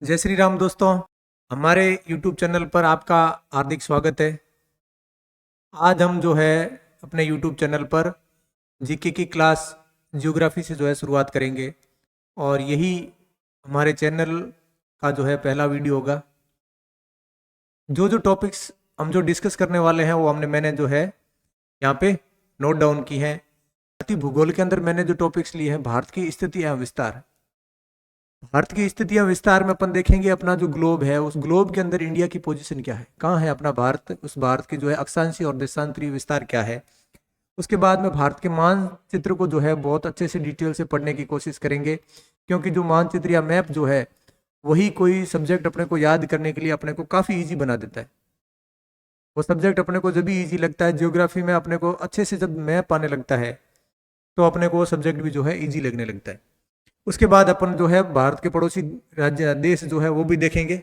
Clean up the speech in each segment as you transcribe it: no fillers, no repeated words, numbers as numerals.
जय श्री राम दोस्तों। हमारे YouTube चैनल पर आपका हार्दिक स्वागत है। आज हम जो है अपने YouTube चैनल पर जीके की क्लास ज्योग्राफी से जो है शुरुआत करेंगे और यही हमारे चैनल का जो है पहला वीडियो होगा। जो जो टॉपिक्स हम जो डिस्कस करने वाले हैं वो मैंने जो है यहाँ पे नोट डाउन की हैं। भारतीय भूगोल के अंदर मैंने जो टॉपिक्स लिए हैं, भारत की स्थिति एवं विस्तार। भारत की स्थितियां विस्तार में अपन देखेंगे अपना जो ग्लोब है, उस ग्लोब के अंदर इंडिया की पोजीशन क्या है, कहाँ है अपना भारत, उस भारत की जो है अक्षांशीय और देशांतरीय विस्तार क्या है। उसके बाद में भारत के मानचित्र को जो है बहुत अच्छे से डिटेल से पढ़ने की कोशिश करेंगे, क्योंकि जो मानचित्र या मैप जो है वही कोई सब्जेक्ट अपने को याद करने के लिए अपने को काफ़ी ईजी बना देता है। वो सब्जेक्ट अपने को जब भी ईजी लगता है, ज्योग्राफी में अपने को अच्छे से जब मैप आने लगता है तो अपने को वो सब्जेक्ट भी जो है ईजी लगने लगता है। उसके बाद अपन जो है भारत के पड़ोसी राज्य देश जो है वो भी देखेंगे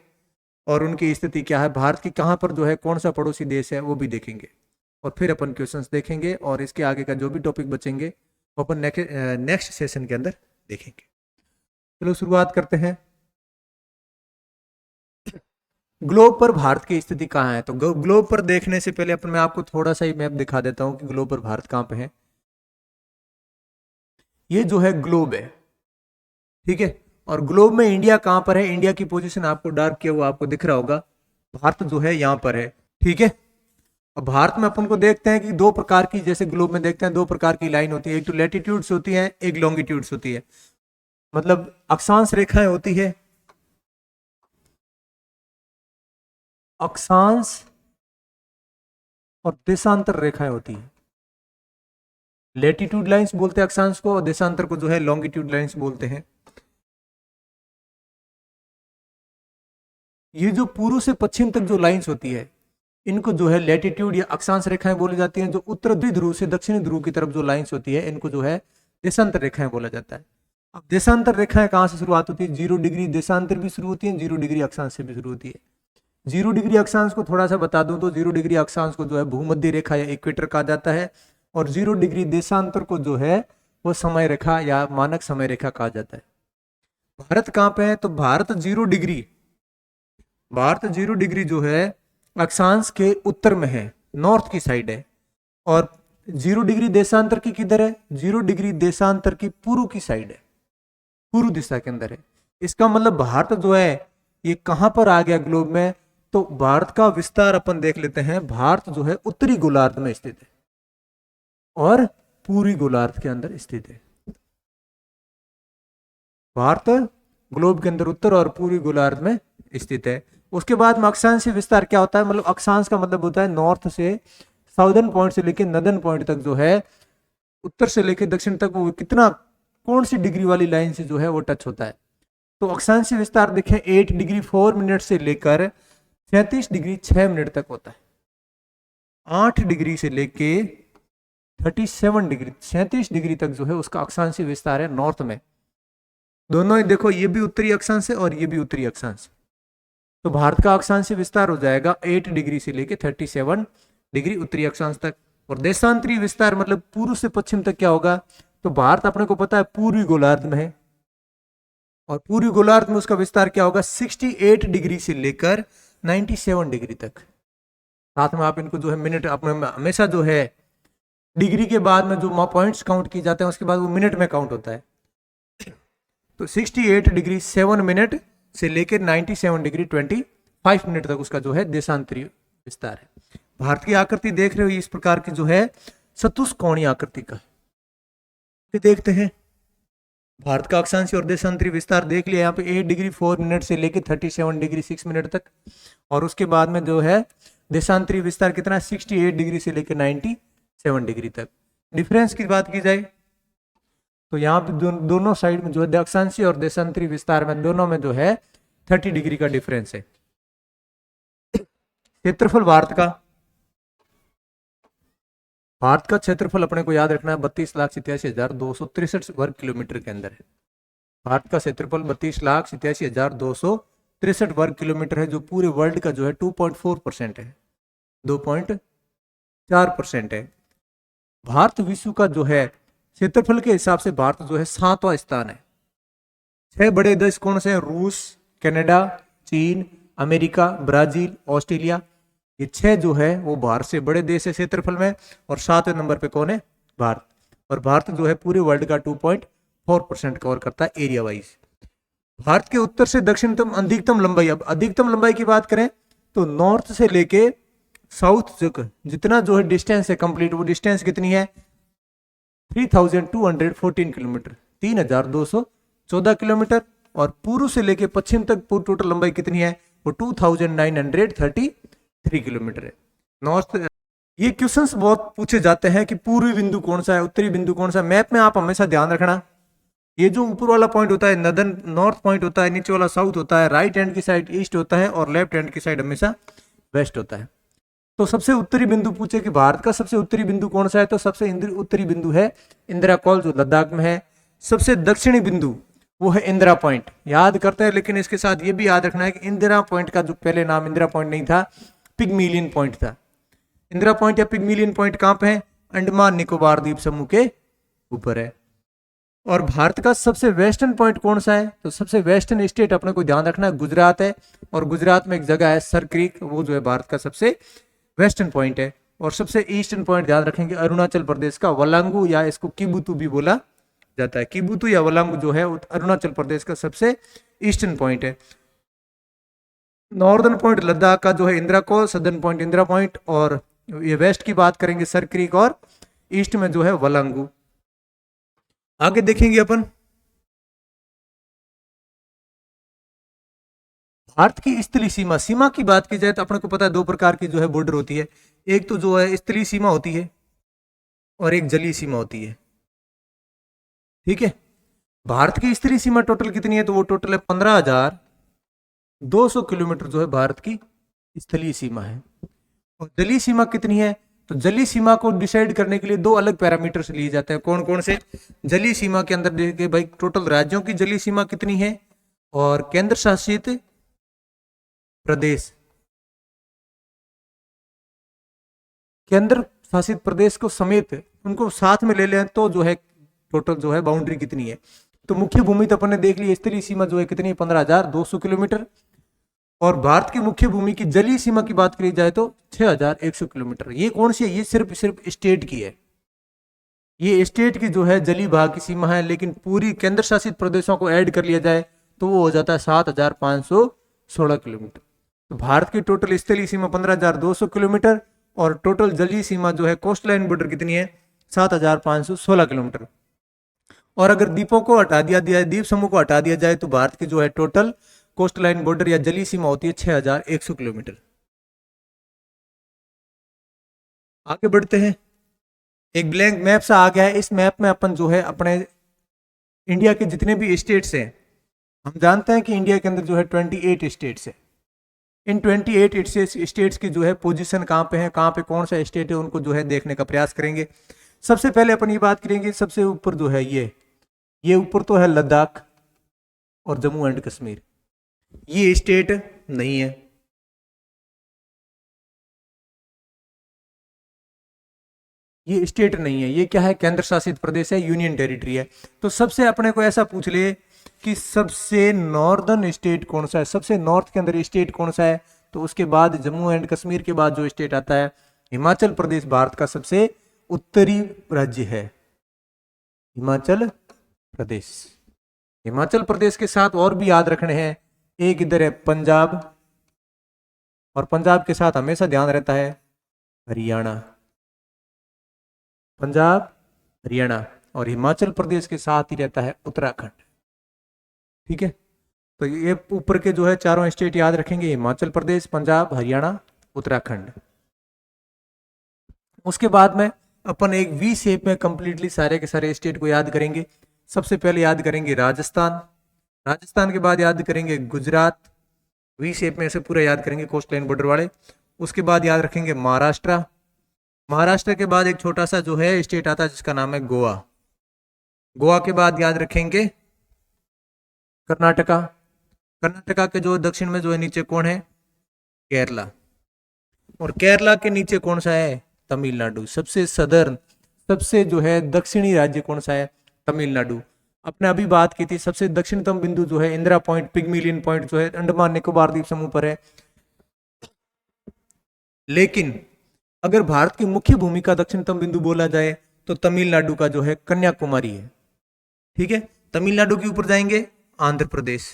और उनकी स्थिति क्या है, भारत की कहाँ पर जो है कौन सा पड़ोसी देश है वो भी देखेंगे। और फिर अपन क्वेश्चंस देखेंगे और इसके आगे का जो भी टॉपिक बचेंगे वो अपन नेक्स्ट सेशन के अंदर देखेंगे। चलो शुरुआत करते हैं। ग्लोब पर भारत की स्थिति कहाँ है, तो ग्लोब पर देखने से पहले अपन मैं आपको थोड़ा सा ही मैप दिखा देता हूँ कि ग्लोब पर भारत कहाँ पे है। ये जो है ग्लोब है, ठीक है। और ग्लोब में इंडिया कहां पर है, इंडिया की पोजीशन आपको डार्क किया हुआ आपको दिख रहा होगा। भारत जो है यहां पर है, ठीक है। अब भारत में अपन को देखते हैं कि दो प्रकार की, जैसे ग्लोब में देखते हैं दो प्रकार की लाइन होती है, एक तो लैटिट्यूड्स होती है, एक लॉन्गिट्यूड्स होती है। मतलब अक्षांश रेखाएं होती है, अक्षांश और देशांतर रेखाएं होती है। लैटिट्यूड लाइंस बोलते हैं अक्षांश को और देशांतर को जो है लॉन्गिट्यूड लाइंस बोलते हैं। ये जो पूर्व से पश्चिम तक जो लाइंस होती है इनको जो है लैटिट्यूड या अक्षांश रेखाएं बोली जाती हैं। जो उत्तर ध्रुव से दक्षिणी ध्रुव की तरफ जो लाइंस होती है इनको जो है देशांतर रेखाएं बोला जाता है। अब देशांतर रेखाएं कहां से शुरुआत होती है, 0 डिग्री देशांतर भी शुरू होती है, 0 डिग्री अक्षांश से भी शुरू होती है। 0 डिग्री अक्षांश को थोड़ा सा बता दूं तो 0 डिग्री अक्षांश को जो है भूमध्य रेखा या इक्वेटर कहा जाता है, और 0 डिग्री देशांतर को जो है वो समय रेखा या मानक समय रेखा कहा जाता है। भारत कहां पे है, तो भारत 0 डिग्री जो है अक्षांश के उत्तर में है, नॉर्थ की साइड है। और 0 डिग्री देशांतर की किधर है, 0 डिग्री देशांतर की पूर्व की साइड है, पूर्व दिशा के अंदर है। इसका मतलब भारत जो है ये कहां पर आ गया ग्लोब में, तो भारत का विस्तार अपन देख लेते हैं। भारत जो है उत्तरी गोलार्ध में स्थित है और पूर्वी गोलार्ध के अंदर स्थित है। भारत ग्लोब के अंदर उत्तर और पूर्वी गोलार्ध में स्थित है। उसके बाद में अक्षांश विस्तार क्या होता है, मतलब अक्षांश का मतलब होता है नॉर्थ से साउदर्न पॉइंट से लेकर नदर्न पॉइंट तक जो है, उत्तर से लेकर दक्षिण तक वो कितना कौन सी डिग्री वाली लाइन से जो है वो टच होता है। तो अक्षांश विस्तार देखें 8 डिग्री 4 मिनट से लेकर 37 डिग्री 6 मिनट तक होता है। 8 डिग्री से लेके 37 डिग्री तक जो है उसका अक्षांश विस्तार है नॉर्थ में। दोनों ही देखो, ये भी उत्तरी अक्षांश है और ये भी उत्तरी अक्षांश। तो भारत का अक्षांश विस्तार हो जाएगा 8 डिग्री से लेके 37 डिग्री उत्तरी अक्षांश तक। और देशांतरीय विस्तार मतलब पूर्व से पश्चिम तक क्या होगा, तो भारत अपने को पता है पूर्वी गोलार्ध में है, और पूर्वी गोलार्ध में उसका विस्तार क्या होगा 68 डिग्री से लेकर 97 डिग्री तक। साथ में आप इनको जो है मिनट अपने हमेशा जो है डिग्री के बाद में जो पॉइंट्स काउंट किए जाते हैं उसके बाद वो मिनट में काउंट होता है। तो 68 डिग्री 7 मिनट से लेकर 97 डिग्री 25 मिनट तक उसका जो है देशांतरीय विस्तार है। भारत की आकृति देख रहे हो इस प्रकार की जो है चतुष्कोणीय आकृति का। देखते हैं भारत का अक्षांशीय और देशांतरीय विस्तार देख लिया यहाँ पे 8 डिग्री 4 मिनट से लेकर 37 डिग्री 6 मिनट तक। और उसके बाद में जो है देशांतरीय विस्तार कितना 68 डिग्री से लेकर 97 डिग्री तक। डिफरेंस की बात की जाए तो यहाँ पे दोनों साइड में जो है अक्षांशीय और देशांतरीय विस्तार में दोनों में जो है 30 डिग्री का डिफरेंस है। क्षेत्रफल भारत का क्षेत्रफल अपने को याद रखना है 32,87,263 वर्ग किलोमीटर के अंदर है। भारत का क्षेत्रफल 32,87,263 वर्ग किलोमीटर है, जो पूरे वर्ल्ड का जो है 2.4% है, 2.4% है। भारत विश्व का जो है क्षेत्रफल के हिसाब से भारत जो है 7वां स्थान है। 6 बड़े देश कौन से हैं, रूस, कनाडा, चीन, अमेरिका, ब्राजील, ऑस्ट्रेलिया, ये 6 जो है वो भारत से बड़े देश है क्षेत्रफल में। और 7वें नंबर पे कौन है? भारत। और भारत जो है पूरे वर्ल्ड का 2.4% कवर करता है एरिया वाइज। भारत के उत्तर से दक्षिण तक अधिकतम लंबाई, अब अधिकतम लंबाई की बात करें तो नॉर्थ से लेके साउथ तक जितना जो है डिस्टेंस है कंप्लीट, वो डिस्टेंस कितनी है? 3214 किलोमीटर, 3214 किलोमीटर। और पूर्व से लेके पश्चिम तक पूरी टोटल लंबाई कितनी है? वो 2933 किलोमीटर है। नॉर्थ, ये क्वेश्चंस बहुत पूछे जाते हैं कि पूर्वी बिंदु कौन सा है, उत्तरी बिंदु कौन सा है। मैप में आप हमेशा ध्यान रखना, ये जो ऊपर वाला पॉइंट होता है नदन नॉर्थ पॉइंट होता है, नीचे वाला साउथ होता है, राइट हैंड की साइड ईस्ट होता है और लेफ्ट हैंड की साइड हमेशा वेस्ट होता है। तो सबसे उत्तरी बिंदु पूछे कि भारत का सबसे उत्तरी बिंदु कौन सा है, तो सबसे उत्तरी बिंदु है इंदिरा कॉल जो लद्दाख में है। सबसे दक्षिणी बिंदु वो है इंदिरा पॉइंट, याद करते हैं। लेकिन इसके साथ ये भी याद रखना है कि इंदिरा पॉइंट का जो पहले नाम इंदिरा पॉइंट नहीं था, पिग्मिलियन पॉइंट था। इंदिरा पॉइंट या पिग्मिलियन पॉइंट कहां पे है? अंडमान निकोबार द्वीप समूह के ऊपर है। और भारत का सबसे वेस्टर्न पॉइंट कौन सा है? तो सबसे वेस्टर्न स्टेट अपने को ध्यान रखना है गुजरात है। और गुजरात में एक जगह है सर क्रीक, वो जो है भारत का सबसे वेस्टर्न पॉइंट है। और सबसे ईस्टर्न पॉइंट ध्यान रखेंगे अरुणाचल प्रदेश का वलांगू, या इसको किबुतु भी बोला जाता है। किबुतु या वलांगू जो है अरुणाचल प्रदेश का सबसे ईस्टर्न पॉइंट है। नॉर्दर्न पॉइंट लद्दाख का जो है इंदिरा को, सदर्न पॉइंट इंदिरा पॉइंट, और ये वेस्ट की बात करेंगे सर क्रीक, और ईस्ट में जो है वलांगू। आगे देखेंगे अपन भारत की स्थलीय सीमा। सीमा की बात की जाए तो अपने को पता है 2 प्रकार की जो है बॉर्डर होती है, एक तो जो है स्थलीय सीमा होती है और एक जलीय सीमा होती है। ठीक है, भारत की स्थलीय सीमा टोटल कितनी है? तो वो टोटल है 15,200 किलोमीटर जो है भारत की स्थलीय सीमा है। और जलीय सीमा कितनी है? तो जलीय सीमा को डिसाइड करने के लिए 2 अलग पैरामीटर्स लिए जाते हैं। कौन कौन से? जलीय सीमा के अंदर देखिए भाई टोटल राज्यों की जलीय सीमा कितनी है, और केंद्र शासित प्रदेश, केंद्र शासित प्रदेश को समेत उनको साथ में ले लें तो जो है टोटल जो है बाउंड्री कितनी है। तो मुख्य भूमि तो अपन ने देख ली, स्थलीय सीमा जो है कितनी है? 15,200 किलोमीटर। और भारत की मुख्य भूमि की जलीय सीमा की बात करी जाए तो 6,100 किलोमीटर। ये कौन सी है? ये सिर्फ स्टेट की है, ये स्टेट की जो है जलीय भाग की सीमा है। लेकिन पूरी केंद्र शासित प्रदेशों को ऐड कर लिया जाए तो वो हो जाता है 7,516 किलोमीटर। तो भारत की टोटल स्थलीय सीमा 15,200 किलोमीटर, और टोटल जलीय सीमा जो है कोस्ट लाइन बॉर्डर कितनी है? 7,516 किलोमीटर। और अगर द्वीपों को हटा दिया जाए, द्वीप समूह को हटा दिया जाए, तो भारत की जो है टोटल कोस्ट लाइन बॉर्डर या जलीय सीमा होती है 6,100 किलोमीटर। आगे बढ़ते हैं, एक ब्लैंक मैप सा आ गया है। इस मैप में अपन जो है अपने इंडिया के जितने भी स्टेट्स हैं, हम जानते हैं कि इंडिया के अंदर जो है 28 स्टेट्स है। इन 28 स्टेट्स की जो है पोजीशन कहाँ पे है, कहाँ पे कौन सा स्टेट है, उनको जो है देखने का प्रयास करेंगे। सबसे पहले अपन ये बात करेंगे, सबसे ऊपर जो है ये ऊपर तो है लद्दाख और जम्मू एंड कश्मीर, ये स्टेट नहीं है। ये स्टेट नहीं है, ये क्या है? केंद्र शासित प्रदेश है, यूनियन टेरिटरी है। तो सबसे अपने को ऐसा पूछ ले कि सबसे नॉर्दर्न स्टेट कौन सा है, सबसे नॉर्थ के अंदर स्टेट कौन सा है, तो उसके बाद जम्मू एंड कश्मीर के बाद जो स्टेट आता है हिमाचल प्रदेश भारत का सबसे उत्तरी राज्य है, हिमाचल प्रदेश। हिमाचल प्रदेश के साथ और भी याद रखने हैं, एक इधर है पंजाब, और पंजाब के साथ हमेशा ध्यान रहता है हरियाणा, पंजाब हरियाणा, और हिमाचल प्रदेश के साथ ही रहता है उत्तराखंड। ठीक है, तो ये ऊपर के जो है चारों स्टेट याद रखेंगे, हिमाचल प्रदेश, पंजाब, हरियाणा, उत्तराखंड। उसके बाद में अपन एक वी शेप में कंप्लीटली सारे के सारे स्टेट को याद करेंगे। सबसे पहले याद करेंगे राजस्थान, राजस्थान के बाद याद करेंगे गुजरात, वी शेप में से पूरा याद करेंगे कोस्ट लाइन बॉर्डर वाले। उसके बाद याद रखेंगे महाराष्ट्र, महाराष्ट्र के बाद एक छोटा सा जो है स्टेट आता है जिसका नाम है गोवा, गोवा के बाद याद रखेंगे कर्नाटका, कर्नाटका के जो दक्षिण में जो है नीचे कौन है? केरला, और केरला के नीचे कौन सा है? तमिलनाडु। सबसे सदर्न, सबसे जो है दक्षिणी राज्य कौन सा है? तमिलनाडु। अपने अभी बात की थी, सबसे दक्षिणतम बिंदु जो है इंदिरा पॉइंट, पिग्मिलियन पॉइंट जो है अंडमान निकोबार द्वीप समूह पर है। लेकिन अगर भारत की मुख्य भूमि का दक्षिणतम बिंदु बोला जाए तो तमिलनाडु का जो है कन्याकुमारी है। ठीक है, तमिलनाडु के ऊपर जाएंगे आंध्र प्रदेश,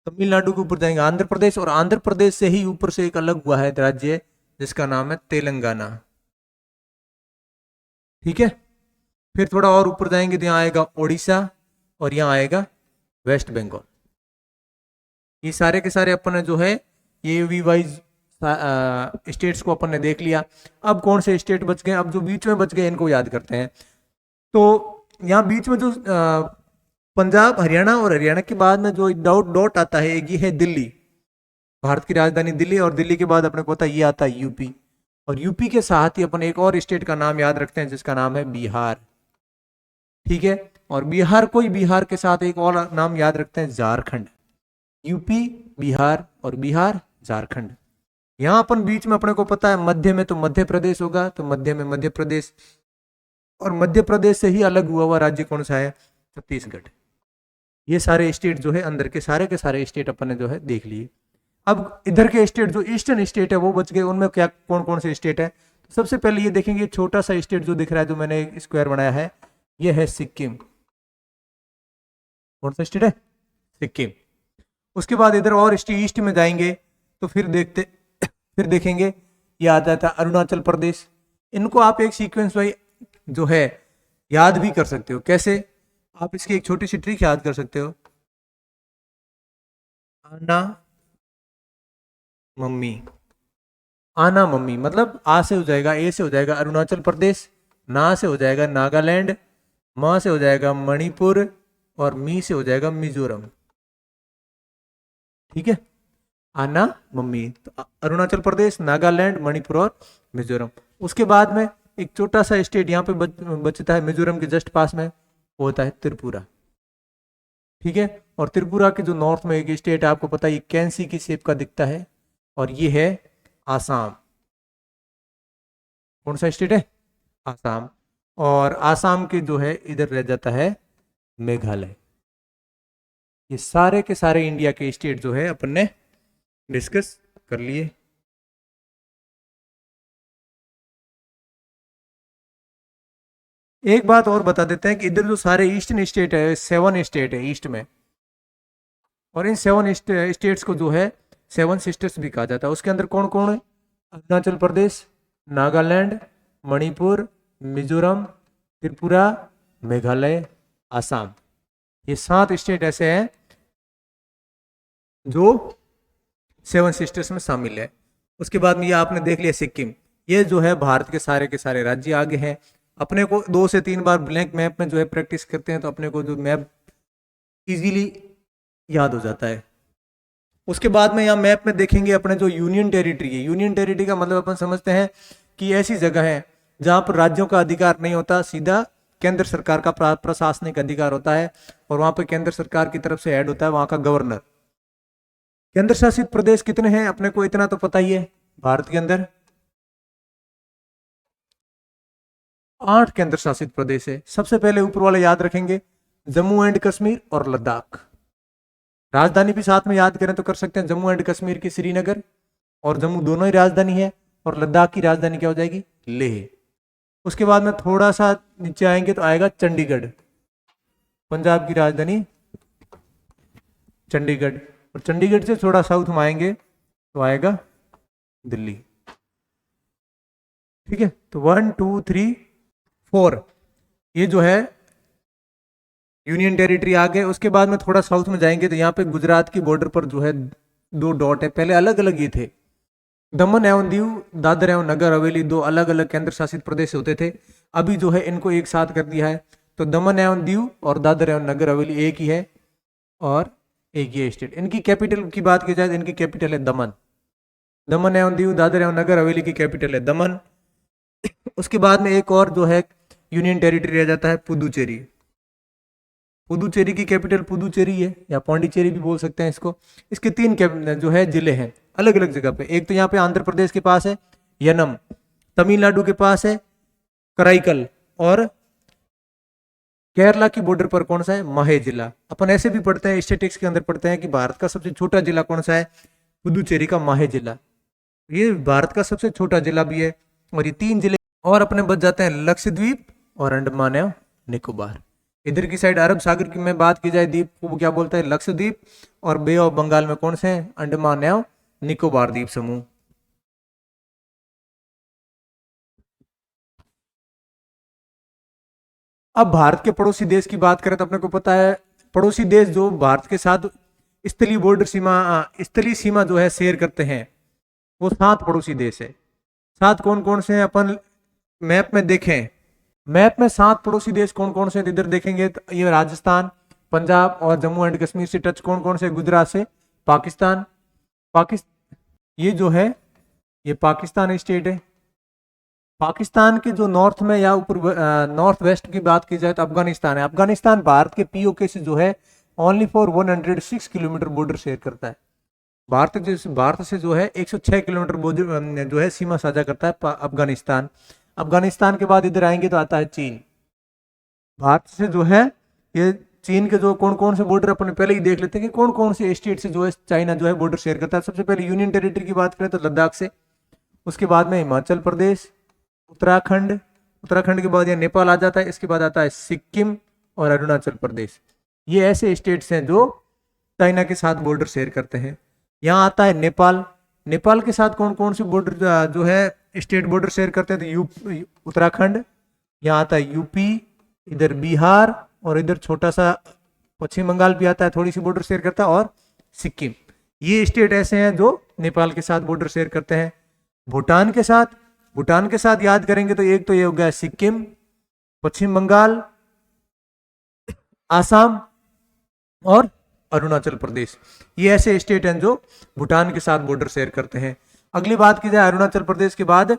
तमिलनाडु के ऊपर जाएंगे आंध्र प्रदेश, और आंध्र प्रदेश से ही ऊपर से एक अलग हुआ है राज्य जिसका नाम है तेलंगाना। ठीक है, फिर थोड़ा और ऊपर जाएंगे तो यहाँ आएगा ओडिशा और यहाँ आएगा वेस्ट बंगाल। ये सारे के सारे अपन ने जो है ये वी वाइज स्टेट्स को अपन ने देख लिया। अब कौन से स्टेट बच गए, अब जो बीच में बच गए इनको याद करते हैं। तो यहाँ बीच में जो पंजाब हरियाणा और हरियाणा के बाद में जो डॉट डॉट आता है ये है दिल्ली, भारत की राजधानी दिल्ली, और दिल्ली के बाद अपने को पता है ये आता है यूपी, और यूपी के साथ ही अपन एक और स्टेट का नाम याद रखते हैं जिसका नाम है बिहार। ठीक है, और बिहार को ही बिहार के साथ एक और नाम याद रखते हैं झारखंड। यूपी, बिहार और बिहार, झारखंड। यहां अपन बीच में अपने को पता है मध्य में तो मध्य प्रदेश होगा, तो मध्य में मध्य प्रदेश, और मध्य प्रदेश से ही अलग हुआ हुआ राज्य कौन सा है, छत्तीसगढ़। ये सारे स्टेट जो है अंदर के सारे स्टेट अपन ने जो है देख लिए। अब इधर के स्टेट जो ईस्टर्न स्टेट है वो बच गए, उनमें क्या कौन कौन से स्टेट है। तो सबसे पहले ये देखेंगे छोटा सा स्टेट जो दिख रहा है, जो मैंने स्क्वायर बनाया है, ये है सिक्किम। कौन सा स्टेट है, सिक्किम। उसके बाद इधर और ईस्ट में जाएंगे तो फिर देखेंगे ये आ जाता है अरुणाचल प्रदेश। इनको आप एक सीक्वेंस वाइज जो है याद भी कर सकते हो। कैसे, आप इसकी एक छोटी सी ट्रिक याद कर सकते हो। आना मम्मी, आना मम्मी मतलब आ से हो जाएगा, ए से हो जाएगा अरुणाचल प्रदेश, ना से हो जाएगा नागालैंड, म से हो जाएगा मणिपुर, और मी से हो जाएगा मिजोरम। ठीक है, आना मम्मी, तो अरुणाचल प्रदेश, नागालैंड, मणिपुर और मिजोरम। उसके बाद में एक छोटा सा स्टेट यहाँ पे बचता है मिजोरम के जस्ट पास में, वो होता है त्रिपुरा। ठीक है, और त्रिपुरा के जो नॉर्थ में एक स्टेट है आपको पता है ये कैंसी की शेप का दिखता है, और ये है आसाम। कौन सा स्टेट है, आसाम। और आसाम के जो है इधर रह जाता है मेघालय। ये सारे के सारे इंडिया के स्टेट जो है अपन ने डिस्कस कर लिए। एक बात और बता देते हैं कि इधर जो सारे ईस्टर्न स्टेट है, 7 स्टेट है ईस्ट में, और इन 7 स्टेट्स को जो है 7 सिस्टर्स भी कहा जाता है। उसके अंदर कौन कौन है, अरुणाचल प्रदेश, नागालैंड, मणिपुर, मिजोरम, त्रिपुरा, मेघालय, आसाम। ये 7 स्टेट ऐसे हैं जो 7 सिस्टर्स में शामिल है। उसके बाद में ये आपने देख लिया सिक्किम, ये जो है भारत के सारे राज्य आगे हैं। अपने को 2 से 3 बार ब्लैंक मैप में जो है प्रैक्टिस करते हैं तो अपने को जो मैप इजीली याद हो जाता है। उसके बाद में यहाँ मैप में देखेंगे अपने जो यूनियन टेरिटरी है, यूनियन टेरिटरी का मतलब अपन समझते हैं कि ऐसी जगह है जहाँ पर राज्यों का अधिकार नहीं होता, सीधा केंद्र सरकार का प्रशासनिक अधिकार होता है, और वहां पर केंद्र सरकार की तरफ से हेड होता है वहां का गवर्नर। केंद्र शासित प्रदेश कितने हैं अपने को इतना तो पता ही है, भारत के अंदर 8 केंद्र शासित प्रदेश है। सबसे पहले ऊपर वाले याद रखेंगे, जम्मू एंड कश्मीर और लद्दाख। राजधानी भी साथ में याद करें तो कर सकते हैं, जम्मू एंड कश्मीर की श्रीनगर, और जम्मू दोनों ही राजधानी है, और लद्दाख की राजधानी क्या हो जाएगी, लेह। उसके बाद में थोड़ा सा नीचे आएंगे तो आएगा चंडीगढ़, पंजाब की राजधानी चंडीगढ़, और चंडीगढ़ से थोड़ा साउथ में आएंगे तो आएगा दिल्ली। ठीक है, तो 1 2 3 4 ये जो है यूनियन टेरिटरी आ गए। उसके बाद में थोड़ा साउथ में जाएंगे तो यहाँ पे गुजरात की बॉर्डर पर जो है 2 डॉट है, पहले अलग अलग ये थे। दमन एवं दीव, दादर एवं नगर हवेली 2 अलग अलग केंद्र शासित प्रदेश होते थे, अभी जो है इनको एक साथ कर दिया है। तो दमन एवं दीव और दादर एवं नगर हवेली एक ही है, और एक ये स्टेट। इनकी कैपिटल की बात की जाए तो इनकी कैपिटल है दमन। दमन एवं दीव, दादर एवं नगर हवेली की कैपिटल है दमन। उसके बाद में एक और जो है यूनियन टेरिटरी रह जाता है पुदुचेरी। पुदुचेरी की कैपिटल पुदुचेरी है, या पौंडीचेरी भी बोल सकते हैं इसको। इसके 3 जो है जिले हैं अलग अलग जगह पे। एक तो यहाँ पे आंध्र प्रदेश के पास है यनम, तमिलनाडु के पास है कराईकल, और केरला की बॉर्डर पर कौन सा है, माहे जिला। अपन ऐसे भी पढ़ते हैं, स्टेटिक्स के अंदर पढ़ते हैं कि भारत का सबसे छोटा जिला कौन सा है, पुदुचेरी का माहे जिला। ये भारत का सबसे छोटा जिला भी है। और ये 3 जिले और अपने बच जाते हैं, लक्षद्वीप और अंडमान एवं निकोबार। इधर की साइड अरब सागर की में बात की जाए, द्वीप को क्या बोलते हैं, लक्षद्वीप। और बे ऑफ बंगाल में कौन से हैं, अंडमान एवं निकोबार द्वीप समूह। अब भारत के पड़ोसी देश की बात करें तो अपने को पता है, पड़ोसी देश जो भारत के साथ स्थलीय बॉर्डर सीमा स्थलीय सीमा जो है शेयर करते हैं, वो 7 पड़ोसी देश है। 7 कौन कौन से हैं, अपन मैप में देखें। मैप में 7 पड़ोसी देश कौन कौन से हैं, इधर देखेंगे तो ये राजस्थान, पंजाब और जम्मू एंड कश्मीर से टच कौन कौन से, गुजरात से पाकिस्तान। पाकिस्तान ये जो है, ये पाकिस्तान स्टेट है। पाकिस्तान के जो नॉर्थ में या ऊपर नॉर्थ वेस्ट की बात की जाए तो अफगानिस्तान है। अफगानिस्तान भारत के पीओके से जो है only for 106 kilometre border share करता है। भारत से जो है 106 किलोमीटर बॉर्डर जो है सीमा साझा करता है अफगानिस्तान। अफगानिस्तान के बाद इधर आएंगे तो आता है चीन। भारत से जो है ये चीन के जो कौन कौन से बॉर्डर अपन पहले ही देख लेते हैं कि कौन कौन से स्टेट से जो है चाइना जो है बॉर्डर शेयर करता है। सबसे पहले यूनियन टेरिटरी की बात करें तो लद्दाख से, उसके बाद में हिमाचल प्रदेश, उत्तराखंड, उत्तराखंड के बाद ये नेपाल आ जाता है, इसके बाद आता है सिक्किम और अरुणाचल प्रदेश। ये ऐसे स्टेट्स हैं जो चाइना के साथ बॉर्डर शेयर करते हैं। यहाँ आता है नेपाल। नेपाल के साथ कौन कौन से बॉर्डर जो है स्टेट बॉर्डर शेयर करते हैं, तो उत्तराखंड, यहाँ आता है यूपी, इधर बिहार और इधर छोटा सा पश्चिम बंगाल भी आता है, थोड़ी सी बॉर्डर शेयर करता है, और सिक्किम। ये स्टेट ऐसे हैं जो नेपाल के साथ बॉर्डर शेयर करते हैं। भूटान के साथ याद करेंगे तो एक तो ये हो गया सिक्किम, पश्चिम बंगाल, आसाम और अरुणाचल प्रदेश। ये ऐसे स्टेट हैं जो भूटान के साथ बॉर्डर शेयर करते हैं। अगली बात की जाए अरुणाचल प्रदेश के बाद,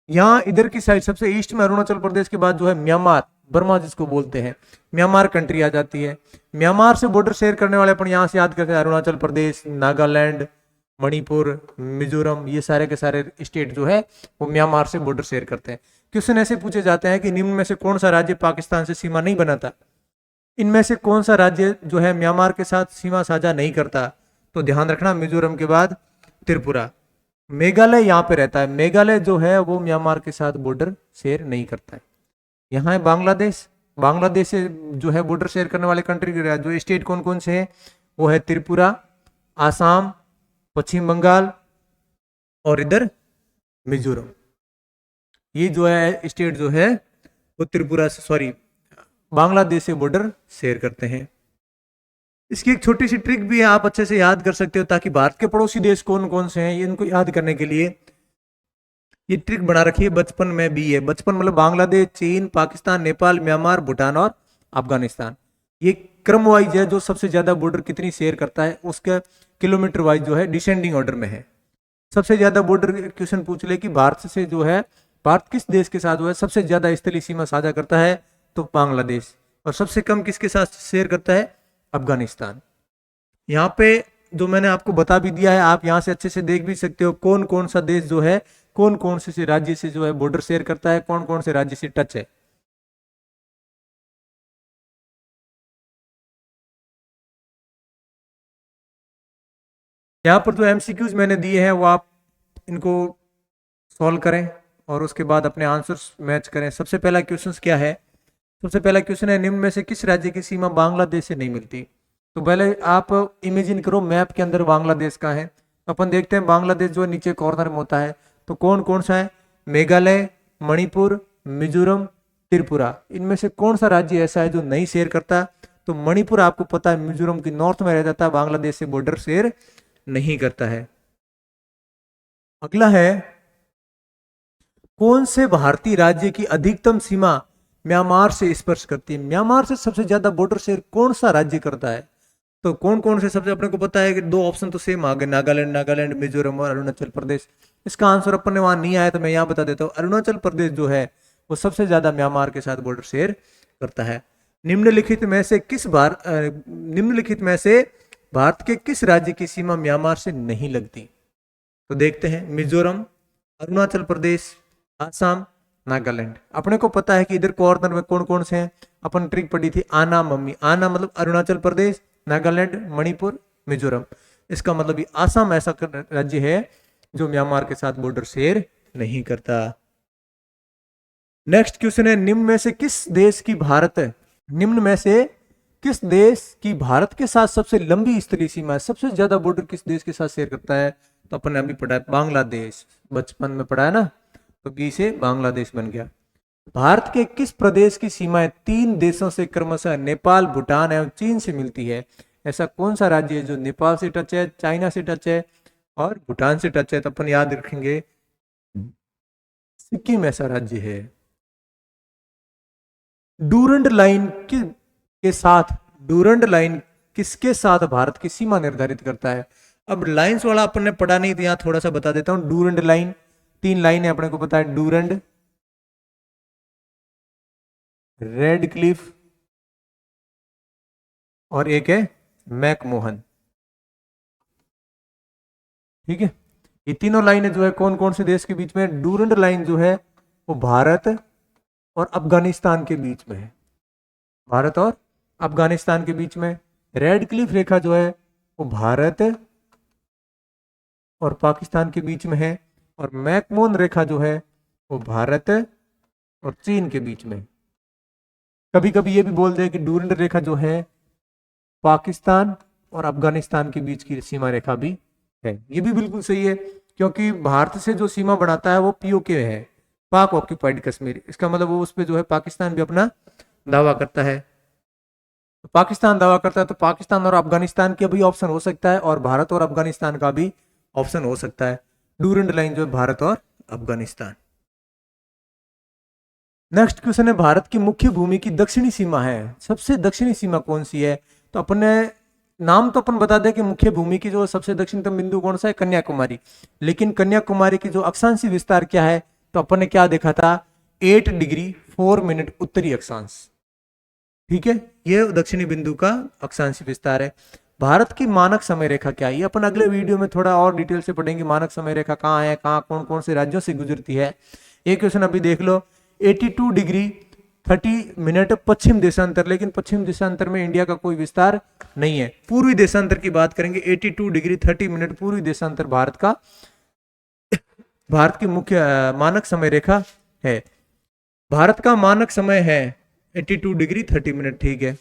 यहाँ इधर की साइड सबसे ईस्ट में अरुणाचल प्रदेश के बाद जो है म्यांमार, बर्मा जिसको बोलते हैं, म्यांमार कंट्री आ जाती है। म्यांमार से बॉर्डर शेयर करने वाले अपन यहाँ से याद करते हैं अरुणाचल प्रदेश, नागालैंड, मणिपुर, मिजोरम। ये सारे के सारे स्टेट जो है वो म्यांमार से बॉर्डर शेयर करते हैं। क्वेश्चन ऐसे पूछे जाते हैं कि निम्न में से कौन सा राज्य पाकिस्तान से सीमा नहीं बनाता, इनमें से कौन सा राज्य जो है म्यांमार के साथ सीमा साझा नहीं करता, तो ध्यान रखना मिजोरम के बाद त्रिपुरा। मेघालय यहाँ पे रहता है, मेघालय जो है वो म्यांमार के साथ बॉर्डर शेयर नहीं करता है। यहाँ है बांग्लादेश, बांग्लादेश से जो है बॉर्डर शेयर करने वाले कंट्री जो स्टेट कौन कौन से हैं, वो है त्रिपुरा, आसाम, पश्चिम बंगाल और इधर मिजोरम। ये जो है स्टेट जो है वो त्रिपुरा से, सॉरी, बांग्लादेश से बॉर्डर शेयर करते हैं। इसकी एक छोटी सी ट्रिक भी है, आप अच्छे से याद कर सकते हो, ताकि भारत के पड़ोसी देश कौन कौन से हैं इनको याद करने के लिए ये ट्रिक बना रखी है, बचपन में भी है। बचपन मतलब बांग्लादेश, चीन, पाकिस्तान, नेपाल, म्यांमार, भूटान और अफगानिस्तान। ये क्रम वाइज है, जो सबसे ज्यादा बॉर्डर कितनी शेयर करता है उसका किलोमीटर वाइज जो है डिसेंडिंग ऑर्डर में है। सबसे ज्यादा बॉर्डर क्वेश्चन पूछ ले कि भारत से जो है, भारत किस देश के साथ जो है सबसे ज्यादा स्थलीय सीमा साझा करता है, तो बांग्लादेश। और सबसे कम किसके साथ शेयर करता है, अफगानिस्तान। यहाँ पे जो मैंने आपको बता भी दिया है, आप यहाँ से अच्छे से देख भी सकते हो कौन कौन सा देश जो है कौन कौन से राज्य से जो है बॉर्डर शेयर करता है, कौन कौन से राज्य से टच है। यहाँ पर जो एमसीक्यूज मैंने दिए हैं वो आप इनको सॉल्व करें और उसके बाद अपने आंसर्स मैच करें। सबसे पहला क्वेश्चन क्या है, सबसे पहला क्वेश्चन है निम्न में से किस राज्य की सीमा बांग्लादेश से नहीं मिलती। तो पहले आप इमेजिन करो मैप के अंदर बांग्लादेश का है, तो अपन देखते हैं बांग्लादेश जो नीचे कॉर्नर में होता है, तो कौन कौन सा है, मेघालय, मणिपुर, मिजोरम, त्रिपुरा। इनमें से कौन सा राज्य ऐसा है जो नहीं शेयर करता, तो मणिपुर आपको पता है मिजोरम की नॉर्थ में रह जाता है, बांग्लादेश से बॉर्डर शेयर नहीं करता है। अगला है कौन से भारतीय राज्य की अधिकतम सीमा म्यांमार से स्पर्श करती है। म्यांमार से सबसे ज्यादा बॉर्डर शेयर कौन सा राज्य करता है, तो कौन कौन से सबसे, अपने को पता है कि 2 ऑप्शन तो सेम आ गए, नागालैंड, मिजोरम और अरुणाचल प्रदेश। इसका आंसर अपन ने वहां नहीं आया तो मैं यहाँ बता देता हूँ, अरुणाचल प्रदेश जो है वो सबसे ज्यादा म्यांमार के साथ बॉर्डर शेयर करता है। निम्नलिखित में से भारत के किस राज्य की सीमा म्यांमार से नहीं लगती, तो देखते हैं मिजोरम, अरुणाचल प्रदेश, आसाम, नागालैंड। अपने को पता है कि इधर कॉर्नर में कौन कौन से हैं, अपन ट्रिक पढ़ी थी आना मम्मी, आना मतलब अरुणाचल प्रदेश, नागालैंड, मणिपुर, मिजोरम। इसका मतलब ये आसाम ऐसा राज्य है जो म्यांमार के साथ बॉर्डर शेयर नहीं करता। नेक्स्ट क्वेश्चन है, निम्न में से किस देश की भारत है, निम्न में से किस देश की भारत के साथ सबसे लंबी स्थलीय सीमा है, सबसे ज्यादा बॉर्डर किस देश के साथ शेयर करता है? तो अपन ने अभी पढ़ा है बांग्लादेश, बचपन में पढ़ा है ना, तो बी से बांग्लादेश बन गया। भारत के किस प्रदेश की सीमाएं तीन देशों से क्रमशः नेपाल, भूटान एवं चीन से मिलती है? ऐसा कौन सा राज्य है जो नेपाल से टच है, चाइना से टच है और भूटान से टच है? तो अपन याद रखेंगे सिक्किम ऐसा राज्य है। डूरंड लाइन के साथ, डूरंड लाइन किसके साथ भारत की सीमा निर्धारित करता है? अब लाइंस वाला अपन ने पढ़ा नहीं, तो यहां थोड़ा सा बता देता हूं। डूरंड लाइन, तीन लाइन है अपने को पता है, डूरंड, रेड क्लिफ और एक है मैकमोहन। ठीक है, ये तीनों लाइनें जो है कौन कौन से देश के बीच में? डूरंड लाइन जो है वो भारत और अफगानिस्तान के बीच में है, भारत और अफगानिस्तान के बीच में। रेड क्लिफ रेखा जो है वो भारत और पाकिस्तान के बीच में है, और मैकमोहन रेखा जो है वो भारत और चीन के बीच में। कभी कभी ये भी बोल दे कि डूरंड रेखा जो है पाकिस्तान और अफगानिस्तान के बीच की सीमा रेखा भी है। ये भी बिल्कुल सही है, क्योंकि भारत से जो सीमा बनाता है वो पीओके है, पाक ऑक्यूपाइड कश्मीर। इसका मतलब वो उस पर जो है पाकिस्तान भी अपना दावा करता है। तो पाकिस्तान दावा करता है तो पाकिस्तान और अफगानिस्तान का भी ऑप्शन हो सकता है, और भारत और अफगानिस्तान का भी ऑप्शन हो सकता है। डूरंड लाइन जो है भारत और अफगानिस्तान। नेक्स्ट क्वेश्चन है, भारत की मुख्य भूमि की दक्षिणी सीमा है, सबसे दक्षिणी सीमा कौन सी है? तो अपन ने नाम तो अपन बता दें कि मुख्य भूमि की जो सबसे दक्षिणतम बिंदु कौन सा है? कन्याकुमारी। लेकिन कन्याकुमारी की जो अक्षांशीय विस्तार क्या है? तो अपन ने क्या देखा था? 8 डिग्री 4 मिनट उत्तरी अक्षांश। ठीक है, ये दक्षिणी बिंदु का अक्षांशीय विस्तार है। भारत की मानक समय रेखा क्या है? ये अपन अगले वीडियो में थोड़ा और डिटेल से पढ़ेंगे, मानक समय रेखा कहाँ है, कहाँ कौन कौन से राज्यों से गुजरती है। ये क्वेश्चन अभी देख लो, 82 डिग्री 30 मिनट पश्चिम देशांतर, लेकिन पश्चिम देशांतर में इंडिया का कोई विस्तार नहीं है। पूर्वी देशांतर की बात करेंगे, 82 डिग्री 30 मिनट पूर्वी देशांतर भारत का, भारत की मुख्य मानक समय रेखा है। भारत का मानक समय है 82 डिग्री 30 मिनट। ठीक है,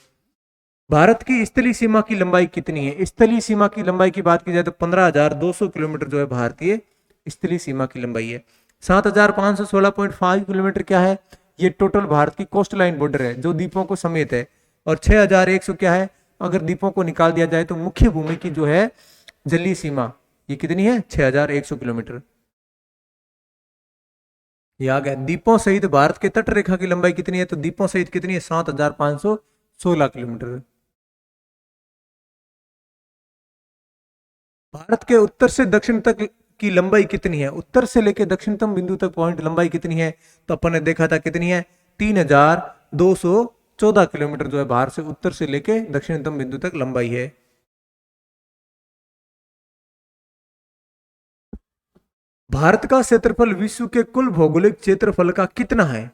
भारत की स्थलीय सीमा की लंबाई कितनी है? स्थलीय सीमा की लंबाई की बात की जाए तो 15,200 किलोमीटर जो है भारतीय स्थलीय सीमा की लंबाई है। 7,516.5 किलोमीटर क्या है? ये टोटल भारत की कोस्ट लाइन बॉर्डर है जो द्वीपों को समेत है। और 6,100 क्या है? अगर द्वीपों को निकाल दिया जाए तो मुख्य भूमि की जो है जलीय सीमा ये कितनी है? 6,100 किलोमीटर। ये आ गया। द्वीपों सहित भारत के तट रेखा की लंबाई कितनी है? तो द्वीपों सहित कितनी है? 7,516 किलोमीटर। भारत के उत्तर से दक्षिण तक की लंबाई कितनी है? उत्तर से लेकर दक्षिणतम बिंदु तक पॉइंट लंबाई कितनी है? तो अपन ने देखा था कितनी है? 3,214 किलोमीटर जो है भारत से उत्तर से लेकर दक्षिणतम बिंदु तक लंबाई है। भारत का क्षेत्रफल विश्व के कुल भौगोलिक क्षेत्रफल का कितना है?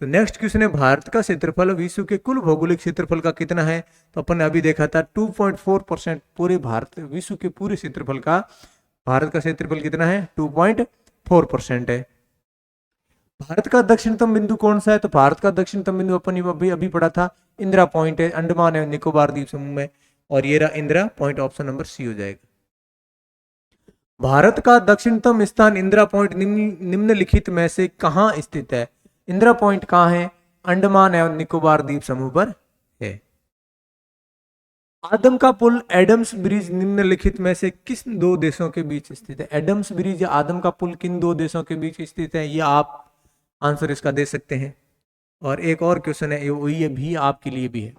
तो नेक्स्ट क्वेश्चन है, भारत का क्षेत्रफल विश्व के कुल भौगोलिक क्षेत्रफल का कितना है? तो अपन ने अभी देखा था 2.4%। पूरे भारत विश्व के पूरे क्षेत्रफल का भारत का क्षेत्रफल कितना है? 2.4% है। भारत का दक्षिणतम बिंदु कौन सा है? तो भारत का दक्षिणतम बिंदु अपन अभी पढ़ा था, इंदिरा पॉइंट है, अंडमान एवं निकोबार द्वीप समूह में, और ये रहा Indira Point, option number C हो जाएगा। भारत का दक्षिणतम स्थान इंदिरा पॉइंट निम्नलिखित में से कहां स्थित है? इंदिरा पॉइंट कहां है? अंडमान एवं निकोबार द्वीप समूह पर है। आदम का पुल एडम्स ब्रिज निम्नलिखित में से किस दो देशों के बीच स्थित है? एडम्स ब्रिज या आदम का पुल किन दो देशों के बीच स्थित है? ये आप आंसर इसका दे सकते हैं। और एक और क्वेश्चन है, ये भी आपके लिए भी है।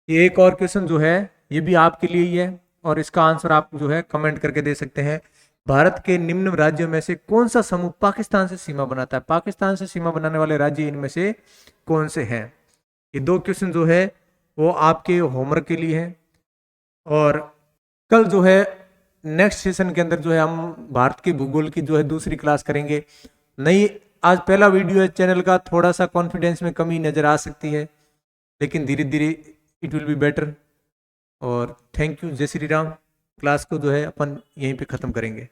ये एक और क्वेश्चन जो है ये भी आपके लिए ही है, और इसका आंसर आप जो है कमेंट करके दे सकते हैं। भारत के निम्न राज्यों में से कौन सा समूह पाकिस्तान से सीमा बनाता है? पाकिस्तान से सीमा बनाने वाले राज्य इनमें से कौन से हैं? ये दो क्वेश्चन जो है वो आपके होमवर्क के लिए है। और कल जो है नेक्स्ट सेशन के अंदर जो है हम भारत के भूगोल की जो है दूसरी क्लास करेंगे। नई आज पहला वीडियो है चैनल का, थोड़ा सा कॉन्फिडेंस में कमी नज़र आ सकती है, लेकिन धीरे धीरे इट विल बी बेटर। और थैंक यू, जय श्री राम। क्लास को जो है अपन यहीं पे ख़त्म करेंगे।